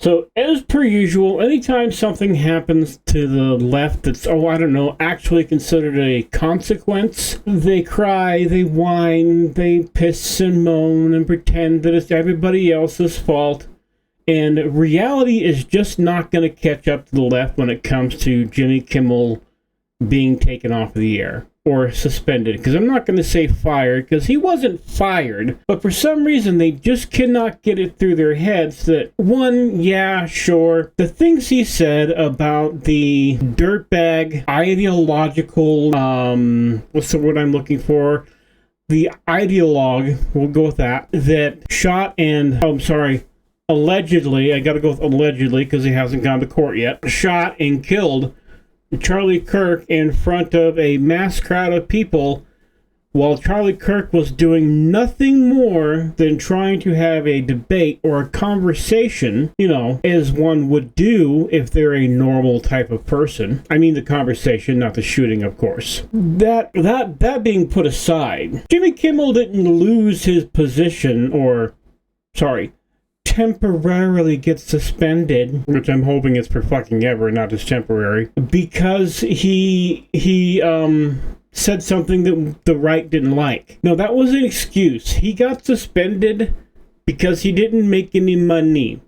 So, as per usual, anytime something happens to the left that's, actually considered a consequence, they cry, they whine, they piss and moan and pretend that it's everybody else's fault. And reality is just not going to catch up to the left when it comes to Jimmy Kimmel being taken off of the air or suspended. Because I'm not going to say fired, because he wasn't fired. But for some reason, they just cannot get it through their heads that, one, yeah, sure, the things he said about the dirtbag ideological, what's the word I'm looking for? The ideologue, we'll go with that shot and, allegedly, I gotta go with allegedly because he hasn't gone to court yet, shot and killed Charlie Kirk in front of a mass crowd of people while Charlie Kirk was doing nothing more than trying to have a debate or a conversation, as one would do if they're a normal type of person. I mean the conversation, not the shooting, of course. That being put aside, Jimmy Kimmel didn't lose his position temporarily get suspended, which I'm hoping is for fucking ever, not just temporary, because he said something that the right didn't like. No, that was an excuse. He got suspended because he didn't make any money.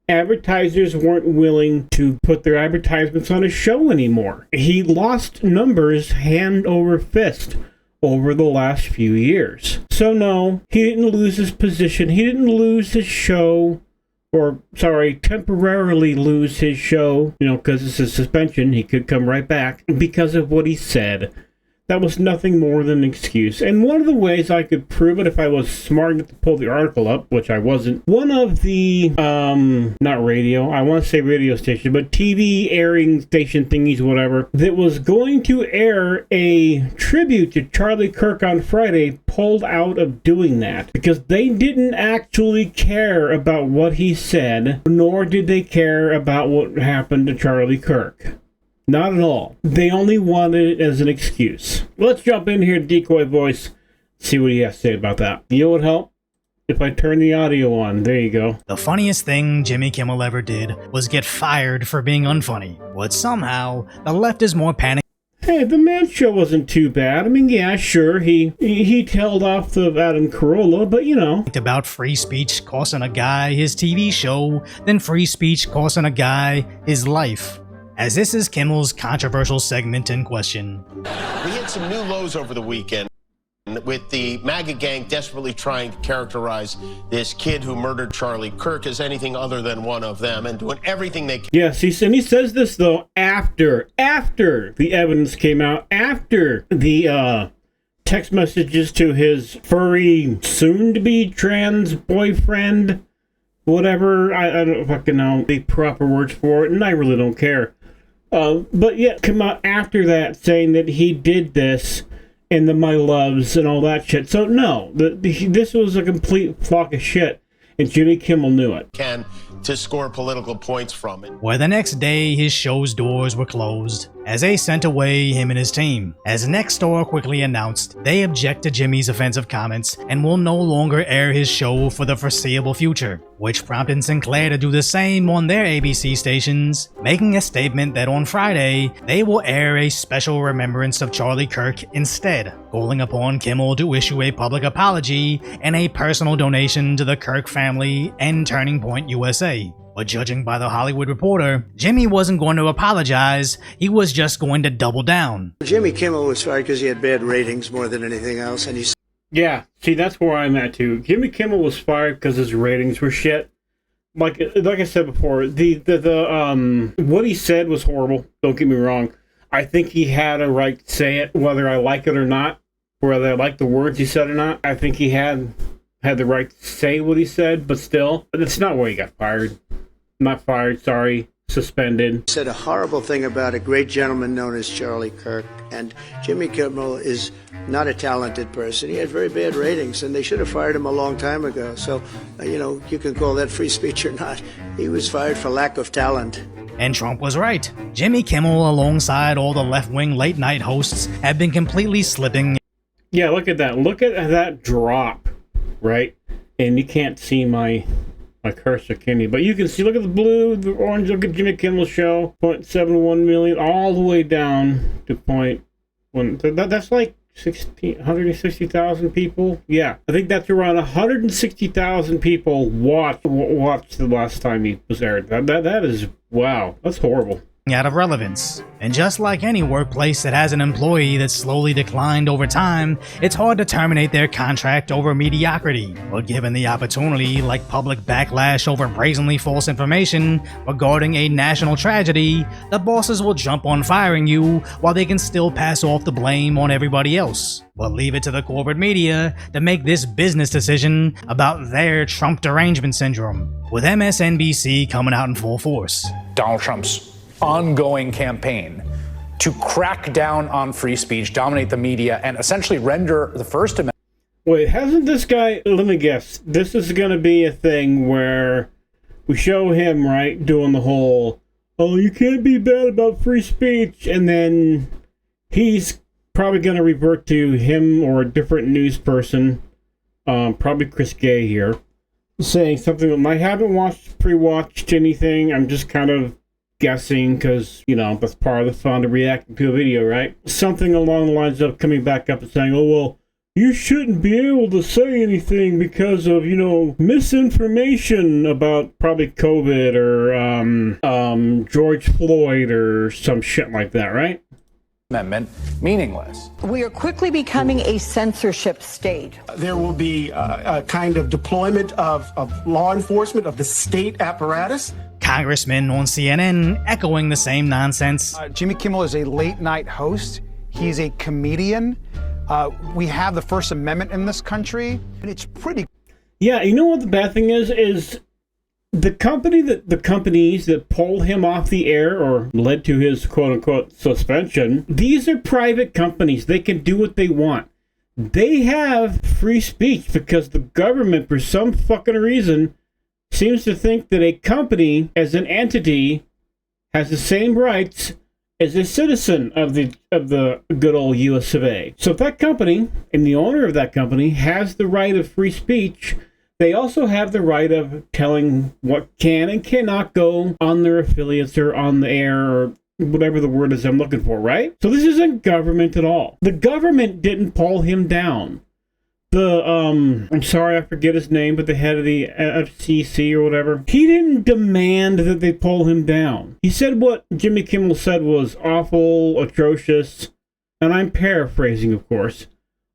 Advertisers weren't willing to put their advertisements on his show anymore. He lost numbers hand over fist over the last few years. So no, he didn't lose his position. He didn't lose his show, temporarily lose his show, because it's a suspension. He could come right back because of what he said. That was nothing more than an excuse. And one of the ways I could prove it if I was smart enough to pull the article up, which I wasn't, one of the, not radio, I want to say radio station, but TV airing station thingies, whatever, that was going to air a tribute to Charlie Kirk on Friday pulled out of doing that because they didn't actually care about what he said, nor did they care about what happened to Charlie Kirk. Not at all. They only wanted it as an excuse. Let's jump in here, Decoy Voice, see what he has to say about that. You know what would help? If I turn the audio on. There you go. The funniest thing Jimmy Kimmel ever did was get fired for being unfunny. But somehow, the left is more panicked. Hey, the Man Show wasn't too bad. I mean, yeah, sure, he tailed off the Adam Carolla, but about free speech costing a guy his TV show than free speech costing a guy his life. As this is Kimmel's controversial segment in question. We hit some new lows over the weekend with the MAGA gang desperately trying to characterize this kid who murdered Charlie Kirk as anything other than one of them and doing everything they can. Yes, he says this, though, after the evidence came out, after the text messages to his furry, soon-to-be trans boyfriend, whatever, I don't fucking know the proper words for it, and I really don't care. But yet, come out after that saying that he did this and the my loves and all that shit. So no, this was a complete flock of shit, and Jimmy Kimmel knew it. To score political points from it. Where the next day, his show's doors were closed, as they sent away him and his team. As Nextdoor quickly announced, they object to Jimmy's offensive comments and will no longer air his show for the foreseeable future, which prompted Sinclair to do the same on their ABC stations, making a statement that on Friday, they will air a special remembrance of Charlie Kirk instead, calling upon Kimmel to issue a public apology and a personal donation to the Kirk family and Turning Point USA. But judging by the Hollywood Reporter, Jimmy wasn't going to apologize, he was just going to double down. Jimmy Kimmel was fired because he had bad ratings more than anything else, and he's... Yeah, see, that's where I'm at too. Jimmy Kimmel was fired because his ratings were shit. Like I said before, the what he said was horrible, don't get me wrong. I think he had a right to say it, whether I like it or not, whether I like the words he said or not. I think he had the right to say what he said, but still, that's not why he got fired. Not fired, sorry. Suspended. Said a horrible thing about a great gentleman known as Charlie Kirk, and Jimmy Kimmel is not a talented person. He had very bad ratings, and they should have fired him a long time ago. So, you can call that free speech or not. He was fired for lack of talent. And Trump was right. Jimmy Kimmel, alongside all the left-wing late-night hosts, have been completely slipping. Yeah, look at that. Look at that drop, right? And you can't see my like Hearst or Kinney. But you can see, look at the blue, the orange, look at Jimmy Kimmel's show, 0.71 million, all the way down to that's like 160,000 people. Yeah, I think that's around 160,000 people watched the last time he was aired. That is, wow, that's horrible. Out of relevance. And just like any workplace that has an employee that's slowly declined over time, it's hard to terminate their contract over mediocrity. But given the opportunity, like public backlash over brazenly false information regarding a national tragedy, the bosses will jump on firing you while they can still pass off the blame on everybody else. But leave it to the corporate media to make this business decision about their Trump derangement syndrome, with MSNBC coming out in full force. Donald Trump's ongoing campaign to crack down on free speech, dominate the media, and essentially render the First Amendment. Wait, hasn't this guy, let me guess, this is going to be a thing where we show him, right, doing the whole, oh, you can't be bad about free speech, and then he's probably going to revert to him or a different news person, probably Chris Gay here, saying something, I haven't pre-watched anything, I'm just kind of guessing, because, you know, that's part of the fun of reacting to a video, right? Something along the lines of coming back up and saying, oh, well, you shouldn't be able to say anything because of, you know, misinformation about probably COVID or George Floyd or some shit like that, right? Amendment meaningless. We are quickly becoming a censorship state. There will be a kind of deployment of law enforcement, of the state apparatus. Congressman on CNN echoing the same nonsense. Jimmy Kimmel is a late night host. He's a comedian. We have the First Amendment in this country, and it's pretty. Yeah, you know what the bad thing is the companies that pulled him off the air or led to his quote-unquote suspension, these are private companies. They can do what they want. They have free speech because the government, for some fucking reason, seems to think that a company as an entity has the same rights as a citizen of the good old US of A. So if that company and the owner of that company has the right of free speech, they also have the right of telling what can and cannot go on their affiliates or on the air or whatever the word is I'm looking for, right? So this isn't government at all. The government didn't pull him down. I'm sorry, I forget his name, but the head of the FCC or whatever, he didn't demand that they pull him down. He said what Jimmy Kimmel said was awful, atrocious, and I'm paraphrasing, of course,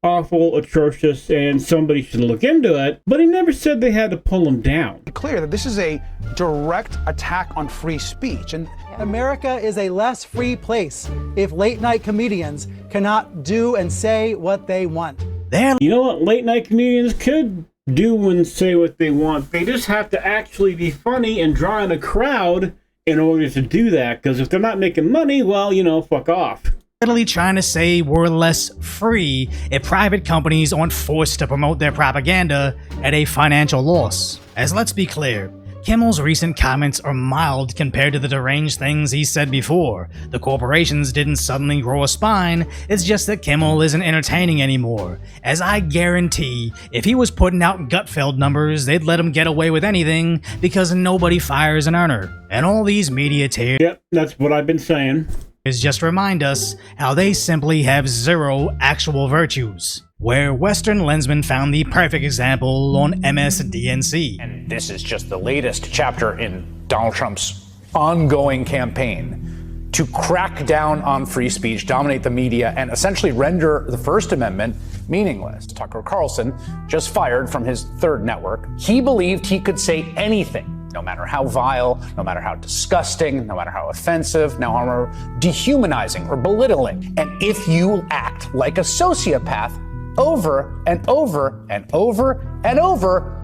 awful, atrocious, and somebody should look into it, but he never said they had to pull him down. Clear that this is a direct attack on free speech, and America is a less free place if late night comedians cannot do and say what they want. You know what late night comedians could do and say what they want? They just have to actually be funny and draw in a crowd in order to do that, because if they're not making money, well, you know, fuck off. Literally trying to say we're less free if private companies aren't forced to promote their propaganda at a financial loss. As let's be clear, Kimmel's recent comments are mild compared to the deranged things he said before. The corporations didn't suddenly grow a spine, it's just that Kimmel isn't entertaining anymore. As I guarantee, if he was putting out Gutfeld numbers, they'd let him get away with anything because nobody fires an earner. And all these media tears. Yep, that's what I've been saying. Just remind us how they simply have zero actual virtues. Where Western Lensman found the perfect example on MSDNC. And this is just the latest chapter in Donald Trump's ongoing campaign to crack down on free speech, dominate the media, and essentially render the First Amendment meaningless. Tucker Carlson, just fired from his third network, he believed he could say anything, no matter how vile, no matter how disgusting, no matter how offensive, no matter how dehumanizing or belittling. And if you act like a sociopath over and over and over and over,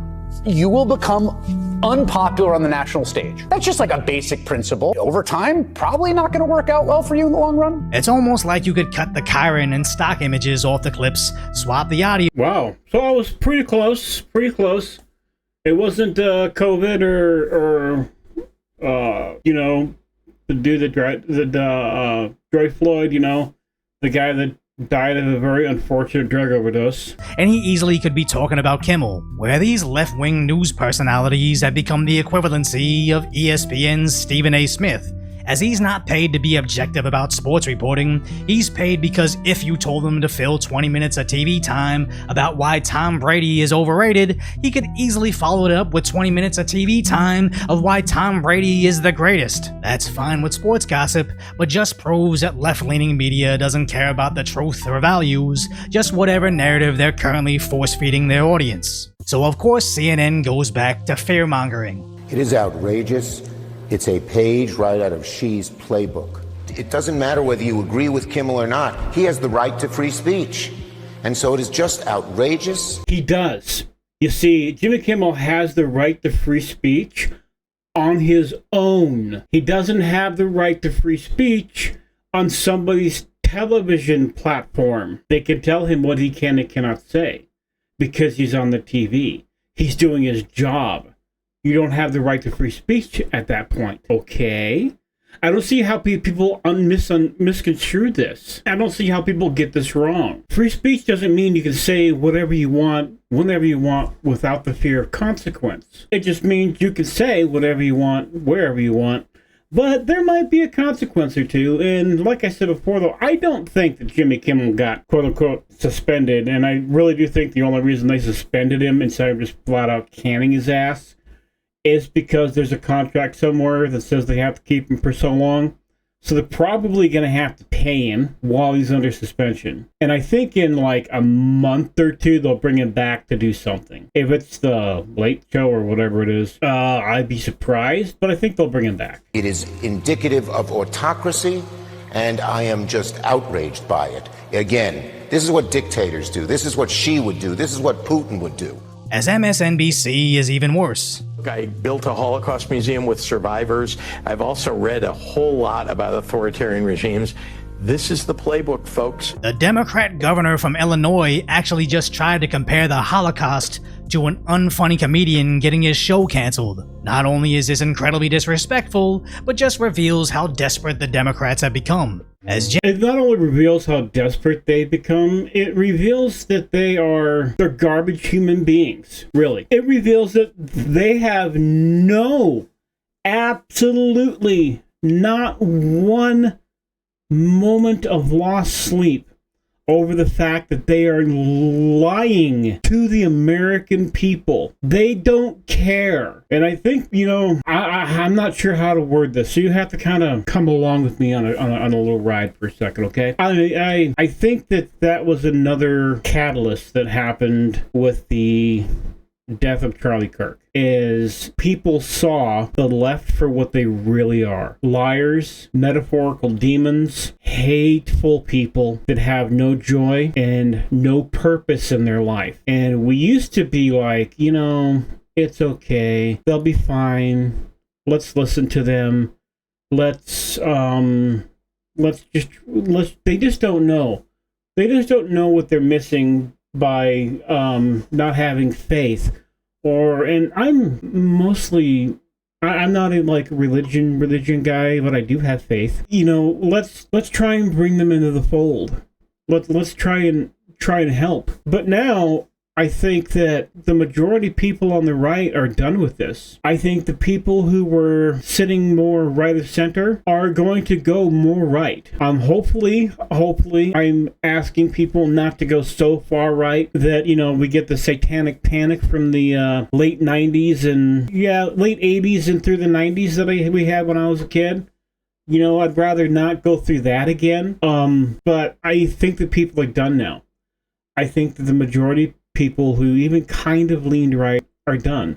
you will become unpopular on the national stage. That's just like a basic principle. Over time, probably not going to work out well for you in the long run. It's almost like you could cut the Chiron and stock images off the clips, swap the audio. Wow. So I was pretty close, pretty close. It wasn't COVID or you know, the dude that George Floyd, you know, the guy that died of a very unfortunate drug overdose. And he easily could be talking about Kimmel, where these left-wing news personalities have become the equivalency of ESPN's Stephen A. Smith. As he's not paid to be objective about sports reporting, he's paid because if you told him to fill 20 minutes of TV time about why Tom Brady is overrated, he could easily follow it up with 20 minutes of TV time of why Tom Brady is the greatest. That's fine with sports gossip, but just proves that left-leaning media doesn't care about the truth or values, just whatever narrative they're currently force-feeding their audience. So of course CNN goes back to fear-mongering. It is outrageous. It's a page right out of Xi's playbook. It doesn't matter whether you agree with Kimmel or not. He has the right to free speech. And so it is just outrageous. He does. You see, Jimmy Kimmel has the right to free speech on his own. He doesn't have the right to free speech on somebody's television platform. They can tell him what he can and cannot say because he's on the TV. He's doing his job. You don't have the right to free speech at that point. Okay. I don't see how people misconstrue this. I don't see how people get this wrong. Free speech doesn't mean you can say whatever you want, whenever you want, without the fear of consequence. It just means you can say whatever you want, wherever you want, but there might be a consequence or two. And like I said before, though, I don't think that Jimmy Kimmel got, quote-unquote, suspended. And I really do think the only reason they suspended him instead of just flat-out canning his ass is because there's a contract somewhere that says they have to keep him for so long. So they're probably going to have to pay him while he's under suspension. And I think in like a month or two, they'll bring him back to do something. If it's the Late Show or whatever it is, I'd be surprised, but I think they'll bring him back. It is indicative of autocracy, and I am just outraged by it. Again, this is what dictators do. This is what Xi would do. This is what Putin would do. As MSNBC is even worse. I built a Holocaust museum with survivors. I've also read a whole lot about authoritarian regimes. This is the playbook, folks. The Democrat governor from Illinois actually just tried to compare the Holocaust to an unfunny comedian getting his show canceled. Not only is this incredibly disrespectful, but just reveals how desperate the Democrats have become. It not only reveals how desperate they've become, it reveals that they're garbage human beings, really. It reveals that they have absolutely not one moment of lost sleep over the fact that they are lying to the American people. They don't care. And I think, I'm not sure how to word this, so you have to kind of come along with me on a little ride for a second, okay? I think that was another catalyst that happened with the death of Charlie Kirk, is people saw the left for what they really are. Liars, metaphorical demons, hateful people that have no joy and no purpose in their life. And we used to be like, it's okay. They'll be fine. Let's listen to them. They just don't know. They just don't know what they're missing by not having faith. And I'm not a religion guy, but I do have faith. Let's try and bring them into the fold. Let's try and help. But now I think that the majority of people on the right are done with this. I think the people who were sitting more right of center are going to go more right. Hopefully, I'm asking people not to go so far right that, we get the satanic panic from the late 90s and, late 80s and through the 90s that we had when I was a kid. I'd rather not go through that again. But I think that people are done now. I think that the majority people who even kind of leaned right are done.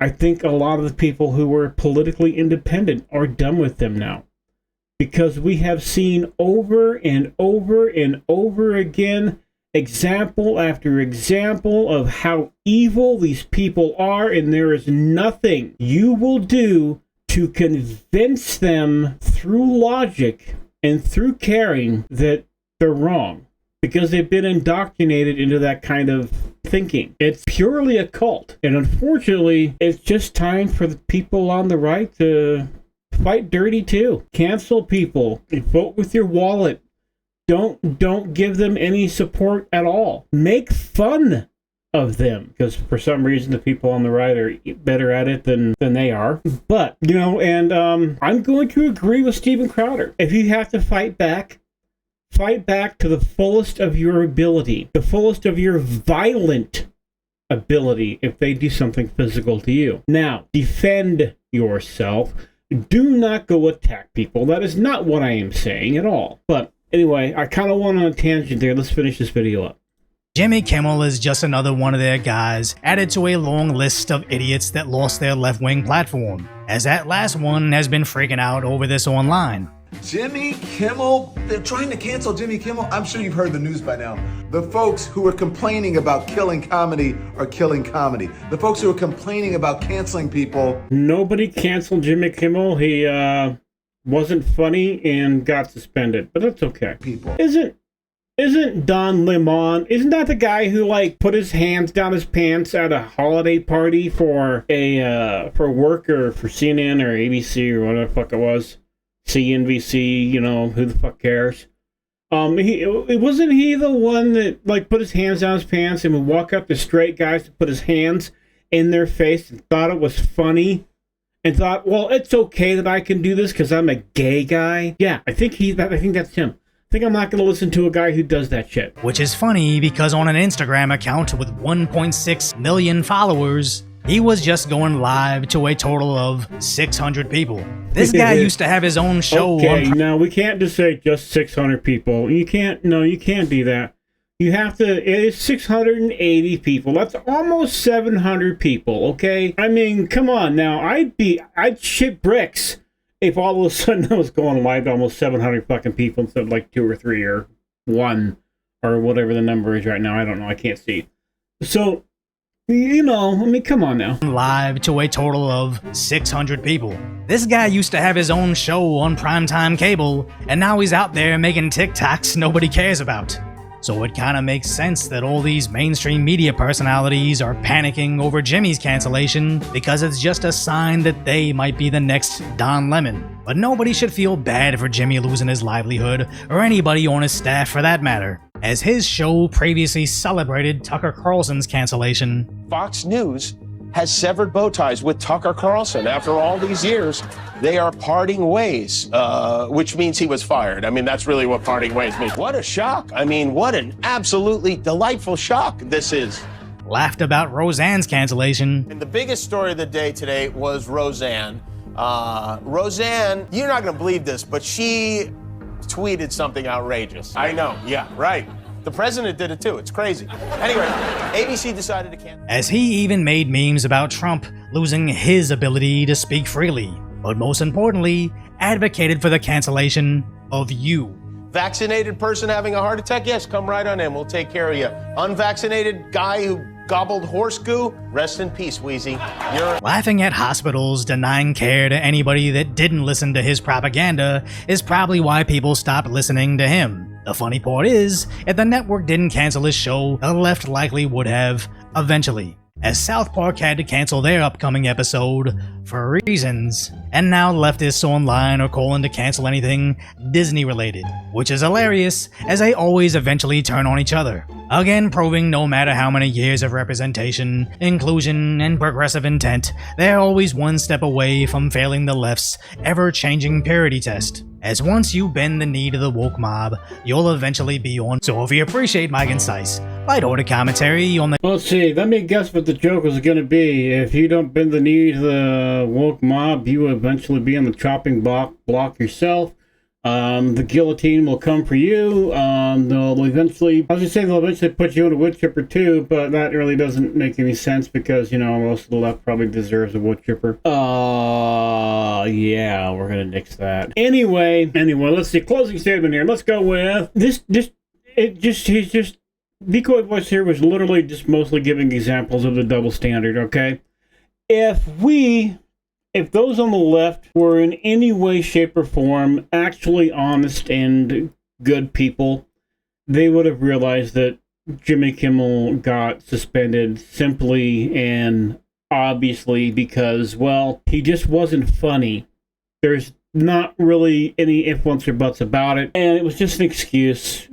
I think a lot of the people who were politically independent are done with them now. Because we have seen over and over and over again, example after example of how evil these people are, and there is nothing you will do to convince them through logic and through caring that they're wrong. Because they've been indoctrinated into that kind of thinking. It's purely a cult. And unfortunately, it's just time for the people on the right to fight dirty too. Cancel people. Vote with your wallet. Don't give them any support at all. Make fun of them, because for some reason the people on the right are better at it than they are. But, you know, and I'm going to agree with Steven Crowder. If you have to fight back to the fullest of your ability, the fullest of your violent ability if they do something physical to you. Now, defend yourself. Do not go attack people. That is not what I am saying at all. But anyway, I kind of went on a tangent there. Let's finish this video up. Jimmy Kimmel is just another one of their guys added to a long list of idiots that lost their left-wing platform, as that last one has been freaking out over this online. Jimmy Kimmel, they're trying to cancel Jimmy Kimmel. I'm sure you've heard the news by now. The folks who are complaining about killing comedy are killing comedy. The folks who are complaining about canceling people. Nobody canceled Jimmy Kimmel. He wasn't funny and got suspended, but that's okay. People. Isn't Don Lemon, isn't that the guy who like put his hands down his pants at a holiday party for work or for CNN or ABC or whatever the fuck it was? CNBC, you know, who the fuck cares? Wasn't he the one that like put his hands down his pants and would walk up to straight guys to put his hands in their face and thought it was funny and thought, well, it's okay that I can do this because I'm a gay guy? Yeah, I think that's him. I think I'm not going to listen to a guy who does that shit. Which is funny because on an Instagram account with 1.6 million followers, he was just going live to a total of 600 people. This guy used to have his own show. Okay, now we can't just say just 600 people. You can't do that. You have to, it's 680 people. That's almost 700 people, okay? I mean, come on now. I'd shit bricks if all of a sudden I was going live to almost 700 fucking people instead of like 2 or 3 or 1 or whatever the number is right now. I don't know. I can't see. So, you know, I mean, come on now. Live to a total of 600 people. This guy used to have his own show on primetime cable, and now he's out there making TikToks nobody cares about. So it kinda makes sense that all these mainstream media personalities are panicking over Jimmy's cancellation because it's just a sign that they might be the next Don Lemon. But nobody should feel bad for Jimmy losing his livelihood, or anybody on his staff for that matter, as his show previously celebrated Tucker Carlson's cancellation. Fox News has severed bow ties with Tucker Carlson. After all these years, they are parting ways, which means he was fired. I mean, that's really what parting ways means. What a shock. I mean, what an absolutely delightful shock this is. Laughed about Roseanne's cancellation. And the biggest story of the day today was Roseanne. Roseanne, you're not going to believe this, but she tweeted something outrageous. I know, yeah, right. The president did it too. It's crazy. Anyway, ABC decided to cancel. As he even made memes about Trump losing his ability to speak freely, but most importantly, advocated for the cancellation of you. Vaccinated person having a heart attack? Yes, come right on in. We'll take care of you. Unvaccinated guy who gobbled horse goo? Rest in peace, Wheezy. You're laughing at hospitals denying care to anybody that didn't listen to his propaganda is probably why people stopped listening to him. The funny part is, if the network didn't cancel his show, the left likely would have, eventually, as South Park had to cancel their upcoming episode for reasons, and now leftists online are calling to cancel anything Disney related, which is hilarious as they always eventually turn on each other. Again, proving no matter how many years of representation, inclusion, and progressive intent, they're always one step away from failing the left's ever-changing purity test. As once you bend the knee to the woke mob, you'll eventually be on. So if you appreciate my concise, light-order commentary on the— Let's see, let me guess what the joke is going to be. If you don't bend the knee to the woke mob, you will eventually be on the chopping block yourself. The guillotine will come for you. They'll eventually put you in a wood chipper too, but that really doesn't make any sense because, you know, most of the left probably deserves a wood chipper. Yeah, we're gonna nix that. Anyway, let's see, closing statement here. Let's go with Decoy Voice here was literally just mostly giving examples of the double standard, okay? If those on the left were in any way, shape, or form actually honest and good people, they would have realized that Jimmy Kimmel got suspended simply and obviously because, well, he just wasn't funny. There's not really any ifs, ands, or buts about it, and it was just an excuse.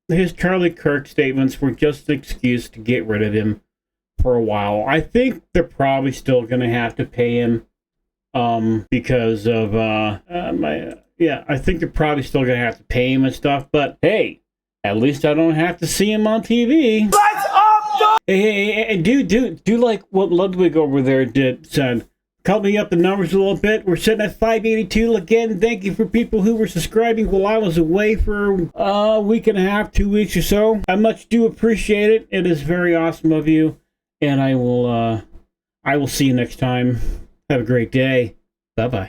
His Charlie Kirk statements were just an excuse to get rid of him for a while. I think they're probably still going to have to pay him because of I think they're probably still going to have to pay him and stuff. But hey, at least I don't have to see him on TV. Let's up, Hey, do like what Ludwig over there said. Cut me up the numbers a little bit. We're sitting at 582 again. Thank you for people who were subscribing while I was away for a week and a half, 2 weeks or so. I much do appreciate it. It is very awesome of you, and I will see you next time. Have a great day. Bye bye.